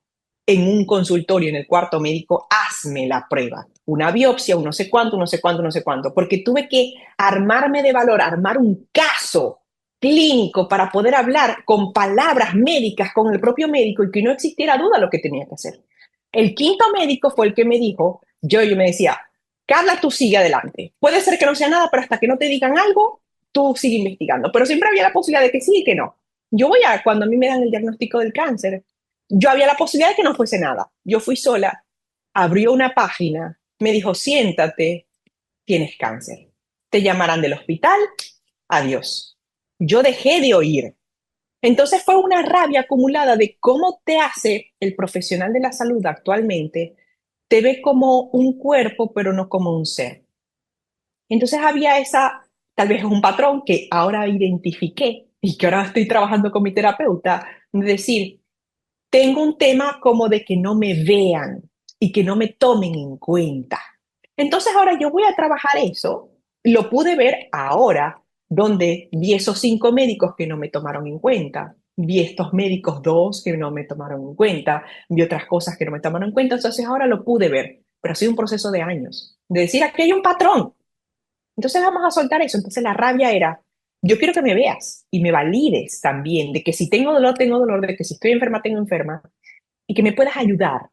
en un consultorio en el cuarto médico, hazme la prueba, una biopsia, un no sé cuánto, no sé cuánto, no sé cuánto, porque tuve que armarme de valor, armar un caso clínico para poder hablar con palabras médicas con el propio médico y que no existiera duda lo que tenía que hacer. El quinto médico fue el que me dijo, yo me decía, Carla, tú sigue adelante. Puede ser que no sea nada, pero hasta que no te digan algo, tú sigue investigando. Pero siempre había la posibilidad de que sí y que no. Cuando a mí me dan el diagnóstico del cáncer, yo había la posibilidad de que no fuese nada. Yo fui sola, abrió una página, me dijo, siéntate, tienes cáncer. Te llamarán del hospital, adiós. Yo dejé de oír. Entonces fue una rabia acumulada de cómo te hace el profesional de la salud actualmente, te ve como un cuerpo, pero no como un ser. Entonces había tal vez un patrón que ahora identifiqué y que ahora estoy trabajando con mi terapeuta, de decir, tengo un tema como de que no me vean y que no me tomen en cuenta. Entonces ahora yo voy a trabajar eso. Lo pude ver ahora, donde vi esos 5 médicos que no me tomaron en cuenta. Vi estos médicos 2 que no me tomaron en cuenta. Vi otras cosas que no me tomaron en cuenta. Entonces ahora lo pude ver. Pero ha sido un proceso de años. De decir, aquí hay un patrón. Entonces vamos a soltar eso. Entonces la rabia era, yo quiero que me veas y me valides también de que si tengo dolor, de que si estoy enferma, tengo enferma y que me puedas ayudar.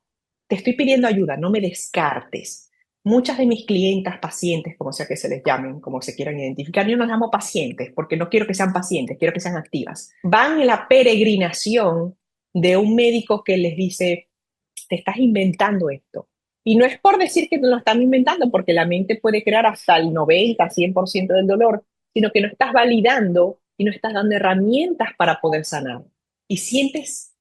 Te estoy pidiendo ayuda, no me descartes. Muchas de mis clientas, pacientes, como sea que se les llamen, como se quieran identificar, yo no las llamo pacientes porque no quiero que sean pacientes, quiero que sean activas. Van en la peregrinación de un médico que les dice, te estás inventando esto. Y no es por decir que no lo están inventando, porque la mente puede crear hasta el 90, 100% del dolor, sino que no estás validando y no estás dando herramientas para poder sanar. Y sientes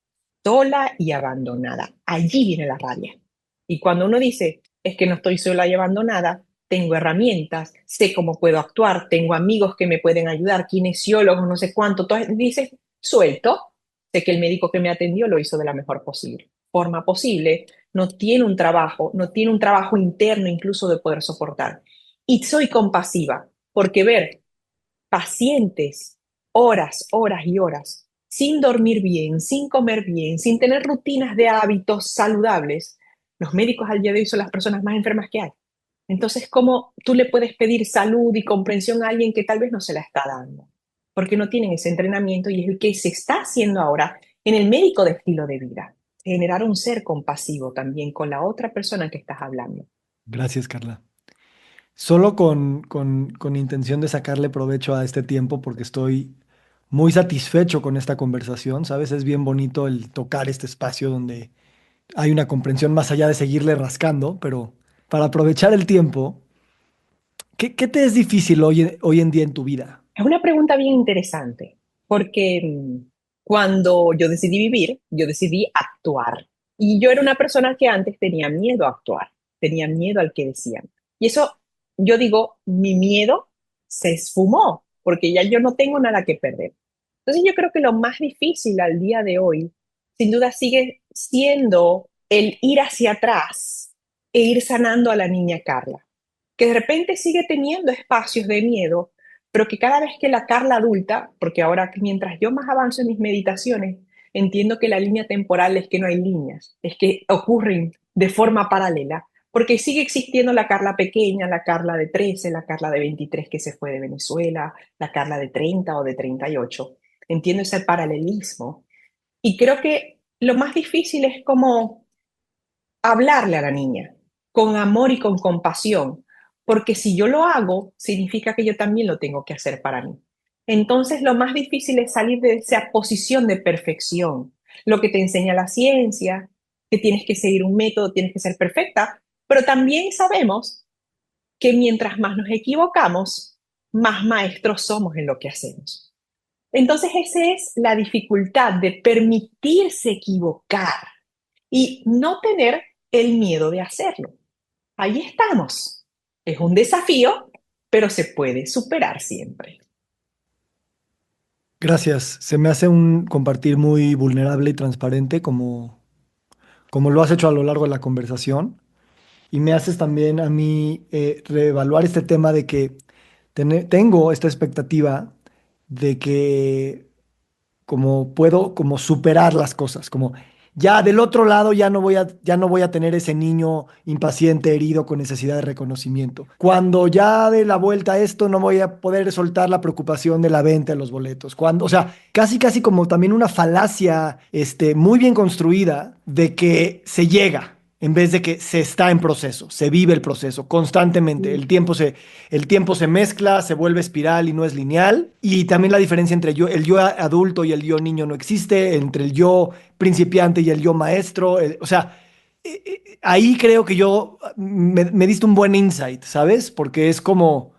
sola y abandonada. Allí viene la rabia. Y cuando uno dice, es que no estoy sola y abandonada, tengo herramientas, sé cómo puedo actuar, tengo amigos que me pueden ayudar, kinesiólogos, no sé cuánto, entonces dices, suelto, sé que el médico que me atendió lo hizo de la mejor forma posible, no tiene un trabajo, no tiene un trabajo interno incluso de poder soportar. Y soy compasiva, porque ver pacientes horas, horas y horas, sin dormir bien, sin comer bien, sin tener rutinas de hábitos saludables, los médicos al día de hoy son las personas más enfermas que hay. Entonces, ¿cómo tú le puedes pedir salud y comprensión a alguien que tal vez no se la está dando? Porque no tienen ese entrenamiento y es el que se está haciendo ahora en el médico de estilo de vida. Generar un ser compasivo también con la otra persona que estás hablando. Gracias, Carla. Solo con intención de sacarle provecho a este tiempo porque estoy muy satisfecho con esta conversación, ¿sabes? Es bien bonito el tocar este espacio donde hay una comprensión más allá de seguirle rascando, pero para aprovechar el tiempo, ¿qué te es difícil hoy en día en tu vida? Es una pregunta bien interesante, porque cuando yo decidí vivir, yo decidí actuar. Y yo era una persona que antes tenía miedo a actuar, tenía miedo al que decían. Y eso, yo digo, mi miedo se esfumó, porque ya yo no tengo nada que perder. Entonces yo creo que lo más difícil al día de hoy, sin duda, sigue siendo el ir hacia atrás e ir sanando a la niña Carla, que de repente sigue teniendo espacios de miedo, pero que cada vez que la Carla adulta, porque ahora mientras yo más avanzo en mis meditaciones, entiendo que la línea temporal es que no hay líneas, es que ocurren de forma paralela, porque sigue existiendo la Carla pequeña, la Carla de 13, la Carla de 23 que se fue de Venezuela, la Carla de 30 o de 38. Entiendo ese paralelismo. Y creo que lo más difícil es como hablarle a la niña con amor y con compasión, porque si yo lo hago, significa que yo también lo tengo que hacer para mí. Entonces, lo más difícil es salir de esa posición de perfección, lo que te enseña la ciencia, que tienes que seguir un método, tienes que ser perfecta, pero también sabemos que mientras más nos equivocamos, más maestros somos en lo que hacemos. Entonces, esa es la dificultad de permitirse equivocar y no tener el miedo de hacerlo. Ahí estamos. Es un desafío, pero se puede superar siempre. Gracias. Se me hace un compartir muy vulnerable y transparente como lo has hecho a lo largo de la conversación. Y me haces también a mí reevaluar este tema de que tengo esta expectativa de que como puedo como superar las cosas, como ya del otro lado ya no voy a tener ese niño impaciente, herido con necesidad de reconocimiento. Cuando ya dé la vuelta a esto no voy a poder soltar la preocupación de la venta de los boletos. Cuando, o sea, casi como también una falacia muy bien construida de que se llega en vez de que se está en proceso, se vive el proceso constantemente. El tiempo se mezcla, se vuelve espiral y no es lineal. Y también la diferencia entre el yo adulto y el yo niño no existe, entre el yo principiante y el yo maestro. O sea, ahí creo que me diste un buen insight, ¿sabes? Porque es como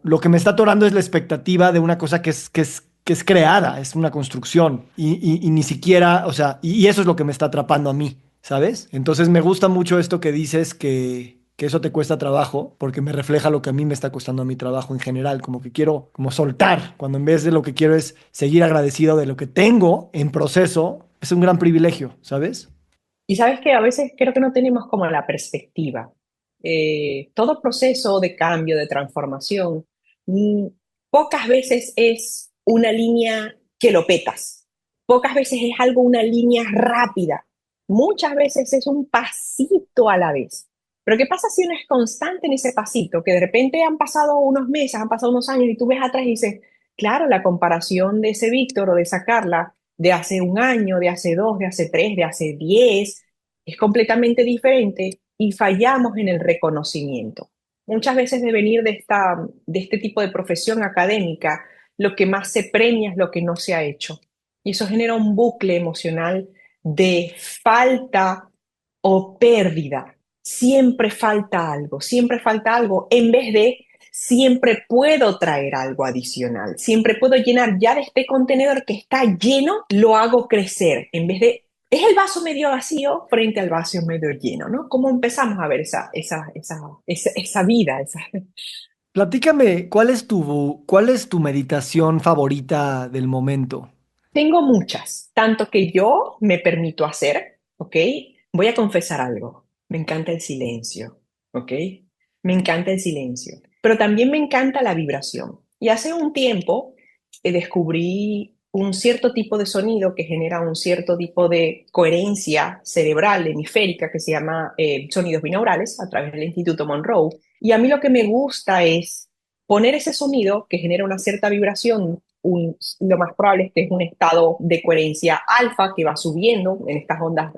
lo que me está atorando es la expectativa de una cosa que es creada, es una construcción. Y ni siquiera, o sea, y eso es lo que me está atrapando a mí. ¿Sabes? Entonces me gusta mucho esto que dices que eso te cuesta trabajo, porque me refleja lo que a mí me está costando a mi trabajo en general, como que quiero como soltar, cuando en vez de lo que quiero es seguir agradecido de lo que tengo en proceso, es un gran privilegio, ¿sabes? Y sabes que a veces creo que no tenemos como la perspectiva. Todo proceso de cambio, de transformación, mm, pocas veces es una línea que lo petas. Pocas veces es algo, una línea rápida. Muchas veces es un pasito a la vez. Pero ¿qué pasa si uno es constante en ese pasito? Que de repente han pasado unos meses, han pasado unos años y tú ves atrás y dices, claro, la comparación de ese Víctor o de esa Carla de hace un año, de hace dos, de hace tres, de hace 10, es completamente diferente y fallamos en el reconocimiento. Muchas veces de venir de este tipo de profesión académica, lo que más se premia es lo que no se ha hecho. Y eso genera un bucle emocional de falta o pérdida. Siempre falta algo, en vez de siempre puedo traer algo adicional, siempre puedo llenar ya de este contenedor que está lleno, lo hago crecer, en vez de, es el vaso medio vacío frente al vaso medio lleno, ¿no? ¿Cómo empezamos a ver esa vida? Platícame, cuál es tu meditación favorita del momento? Tengo muchas, tanto que yo me permito hacer, ¿ok? Voy a confesar algo, me encanta el silencio, ¿ok? Me encanta el silencio, pero también me encanta la vibración. Y hace un tiempo descubrí un cierto tipo de sonido que genera un cierto tipo de coherencia cerebral hemisférica que se llama sonidos binaurales a través del Instituto Monroe. Y a mí lo que me gusta es poner ese sonido que genera una cierta vibración, lo más probable es que es un estado de coherencia alfa que va subiendo en estas ondas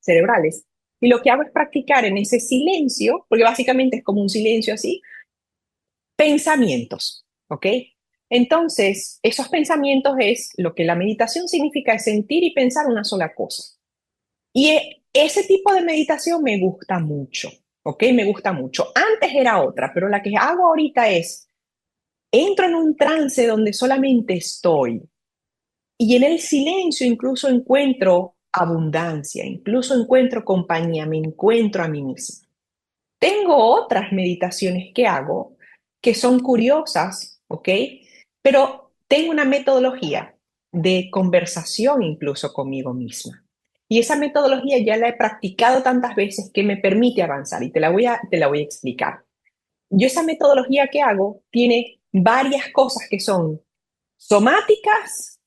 cerebrales. Y lo que hago es practicar en ese silencio, porque básicamente es como un silencio así, pensamientos, ¿ok? Entonces, esos pensamientos es lo que la meditación significa, es sentir y pensar una sola cosa. Y ese tipo de meditación me gusta mucho, ¿ok? Me gusta mucho. Antes era otra, pero la que hago ahorita es, entro en un trance donde solamente estoy y en el silencio incluso encuentro abundancia, incluso encuentro compañía, me encuentro a mí misma. Tengo otras meditaciones que hago que son curiosas, ¿ok? Pero tengo una metodología de conversación incluso conmigo misma. Y esa metodología ya la he practicado tantas veces que me permite avanzar y te la voy a explicar. Yo esa metodología que hago tiene varias cosas que son somáticas,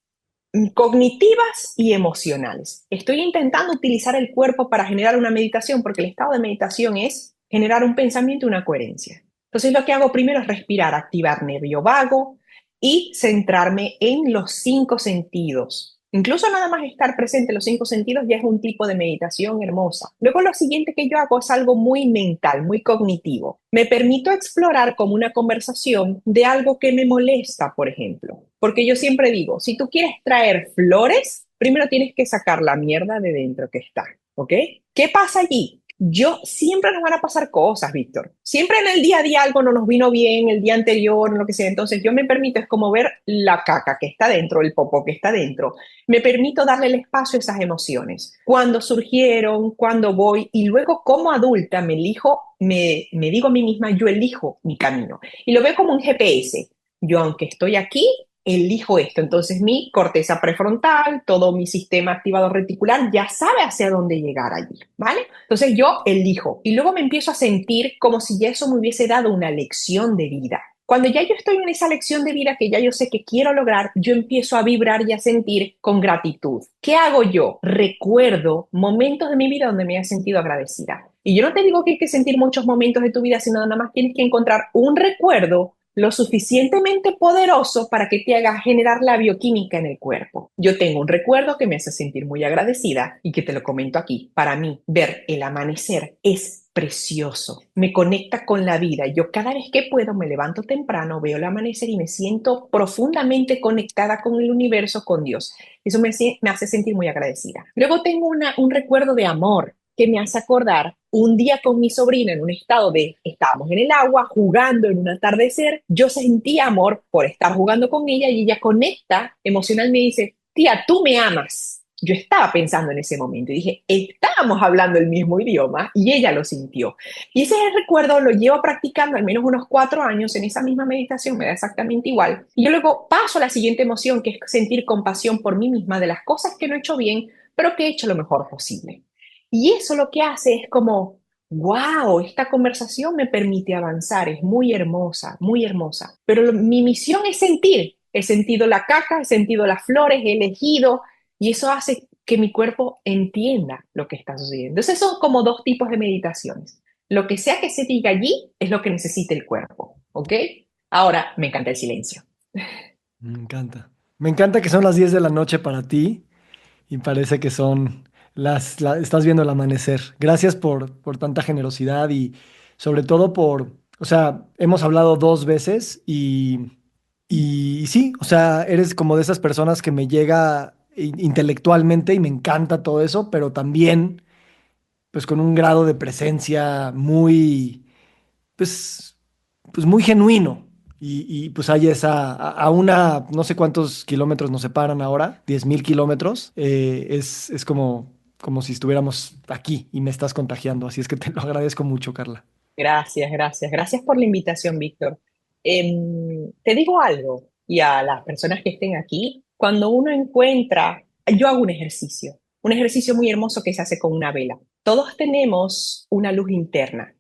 cognitivas y emocionales. Estoy intentando utilizar el cuerpo para generar una meditación porque el estado de meditación es generar un pensamiento y una coherencia. Entonces lo que hago primero es respirar, activar nervio vago y centrarme en los 5 sentidos. Incluso nada más estar presente en los 5 sentidos ya es un tipo de meditación hermosa. Luego lo siguiente que yo hago es algo muy mental, muy cognitivo. Me permito explorar como una conversación de algo que me molesta, por ejemplo. Porque yo siempre digo, si tú quieres traer flores, primero tienes que sacar la mierda de dentro que está, ¿ok? ¿Qué pasa allí? Yo siempre nos van a pasar cosas, Víctor. Siempre en el día a día algo no nos vino bien, el día anterior, lo que sea. Entonces yo me permito, es como ver la caca que está dentro, el popó que está dentro. Me permito darle el espacio a esas emociones. Cuando surgieron, cuando voy, y luego como adulta me elijo, me digo a mí misma, yo elijo mi camino. Y lo veo como un GPS. Yo, aunque estoy aquí, elijo esto. Entonces mi corteza prefrontal, todo mi sistema activador reticular ya sabe hacia dónde llegar allí, ¿vale? Entonces yo elijo y luego me empiezo a sentir como si ya eso me hubiese dado una lección de vida. Cuando ya yo estoy en esa lección de vida que ya yo sé que quiero lograr, yo empiezo a vibrar y a sentir con gratitud. ¿Qué hago yo? Recuerdo momentos de mi vida donde me he sentido agradecida. Y yo no te digo que hay que sentir muchos momentos de tu vida, sino nada más tienes que encontrar un recuerdo lo suficientemente poderoso para que te haga generar la bioquímica en el cuerpo. Yo tengo un recuerdo que me hace sentir muy agradecida y que te lo comento aquí. Para mí, ver el amanecer es precioso. Me conecta con la vida. Yo cada vez que puedo me levanto temprano, veo el amanecer y me siento profundamente conectada con el universo, con Dios. Eso me hace sentir muy agradecida. Luego tengo un recuerdo de amor que me hace acordar un día con mi sobrina en un estado de, estábamos en el agua, jugando en un atardecer, yo sentí amor por estar jugando con ella y ella conecta emocionalmente y me dice, tía, tú me amas. Yo estaba pensando en ese momento y dije, estábamos hablando el mismo idioma y ella lo sintió. Y ese recuerdo lo llevo practicando al menos unos 4 años en esa misma meditación, me da exactamente igual. Y yo luego paso a la siguiente emoción, que es sentir compasión por mí misma de las cosas que no he hecho bien, pero que he hecho lo mejor posible. Y eso lo que hace es como, wow, esta conversación me permite avanzar, es muy hermosa. Pero mi misión es sentir. He sentido la caca, he sentido las flores, he elegido, y eso hace que mi cuerpo entienda lo que está sucediendo. Entonces son como dos tipos de meditaciones. Lo que sea que se diga allí es lo que necesita el cuerpo, ¿ok? Ahora, me encanta el silencio. Me encanta. Me encanta que son las 10 de la noche para ti y parece que son estás viendo el amanecer. Gracias por tanta generosidad y sobre todo o sea, hemos hablado 2 veces y sí, o sea, eres como de esas personas que me llega intelectualmente y me encanta todo eso, pero también pues con un grado de presencia muy, pues, pues muy genuino. Pues hay a una, no sé cuántos kilómetros nos separan ahora, 10.000 kilómetros. Es como si estuviéramos aquí y me estás contagiando. Así es que te lo agradezco mucho, Carla. Gracias, gracias. Gracias por la invitación, Víctor. Te digo algo, y a las personas que estén aquí, cuando uno encuentra, yo hago un ejercicio muy hermoso que se hace con una vela. Todos tenemos una luz interna,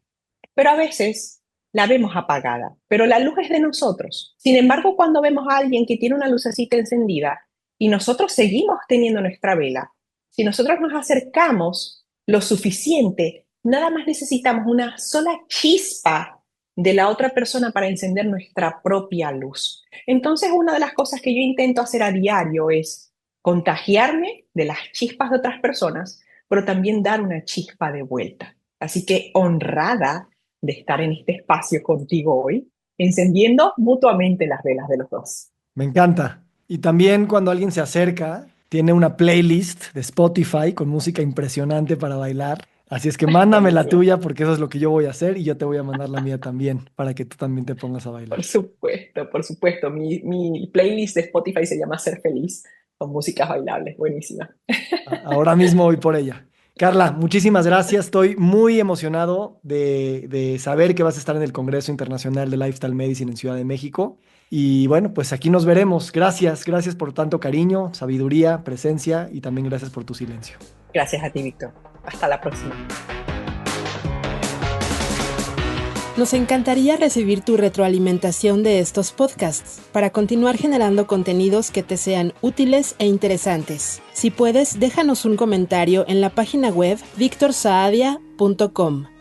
pero a veces la vemos apagada, pero la luz es de nosotros. Sin embargo, cuando vemos a alguien que tiene una lucecita encendida y nosotros seguimos teniendo nuestra vela, si nosotros nos acercamos lo suficiente, nada más necesitamos una sola chispa de la otra persona para encender nuestra propia luz. Entonces, una de las cosas que yo intento hacer a diario es contagiarme de las chispas de otras personas, pero también dar una chispa de vuelta. Así que honrada de estar en este espacio contigo hoy, encendiendo mutuamente las velas de los dos. Me encanta. Y también cuando alguien se acerca, tiene una playlist de Spotify con música impresionante para bailar. Así es que mándame la Buenísimo. tuya porque eso es lo que yo voy a hacer y yo te voy a mandar la mía también para que tú también te pongas a bailar. Por supuesto, por supuesto. Mi playlist de Spotify se llama Ser Feliz, con músicas bailables. Buenísima. Ahora mismo voy por ella. Carla, muchísimas gracias. Estoy muy emocionado de saber que vas a estar en el Congreso Internacional de Lifestyle Medicine en Ciudad de México. Y bueno, pues aquí nos veremos. Gracias, gracias por tanto cariño, sabiduría, presencia y también gracias por tu silencio. Gracias a ti, Víctor. Hasta la próxima. Nos encantaría recibir tu retroalimentación de estos podcasts para continuar generando contenidos que te sean útiles e interesantes. Si puedes, déjanos un comentario en la página web victorsaadia.com.